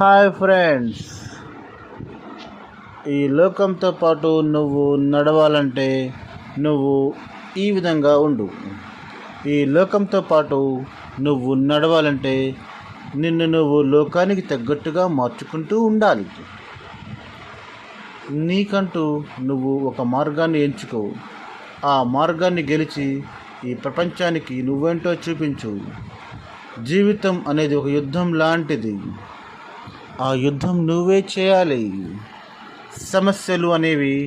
Hi friends, ఈ లోకంతో పాటు నువ్వు నడవాలంటే నువ్వు ఈ విధంగా ఉండు. ఈ లోకంతో పాటు నువ్వు నడవాలంటే నిన్ను నువ్వు లోకానికి తగ్గట్టుగా మార్చుకుంటూ ఉండాలి. నీకంటూ నువ్వు ఒక మార్గాన్ని ఎంచుకో. ఆ మార్గాన్ని గెలిచి ఈ ప్రపంచానికి నువ్వేంటో చూపించు. జీవితం అనేది ఒక యుద్ధం లాంటిది. ఆ యుద్ధం నువ్వే చేయాలి. సమస్యలు అనేవి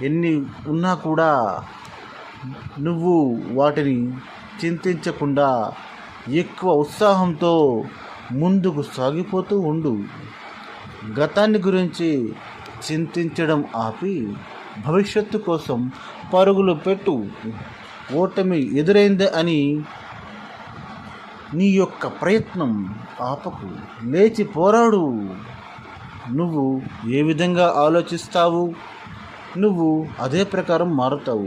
ఎన్ని ఉన్నా కూడా నువ్వు వాటిని చింతించకుండా ఎక్కువ ఉత్సాహంతో ముందుకు సాగిపోతూ ఉండు. గతాన్ని గురించి చింతించడం ఆపి భవిష్యత్తు కోసం పరుగులు పెట్టు. ఓటమి ఎదురైంది అని నీ యొక్క ప్రయత్నం ఆపకు, లేచి పోరాడు. నువ్వు ఏ విధంగా ఆలోచిస్తావు, నువ్వు అదే ప్రకారం మారుతావు.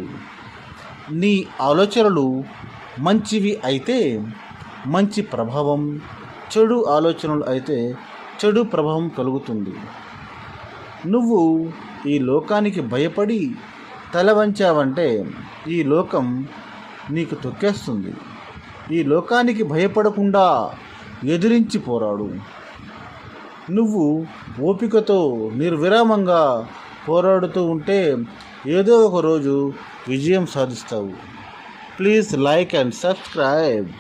నీ ఆలోచనలు మంచివి అయితే మంచి ప్రభావం, చెడు ఆలోచనలు అయితే చెడు ప్రభావం కలుగుతుంది. నువ్వు ఈ లోకానికి భయపడి తల వంచావంటే ఈ లోకం నీకు తొక్కేస్తుంది. ఈ లోకానికి భయపడకుండా ఎదిరించి పోరాడు. నువ్వు ఓపికతో నిర్విరామంగా పోరాడుతూ ఉంటే ఏదో ఒక రోజు విజయం సాధిస్తావు. Please like and subscribe.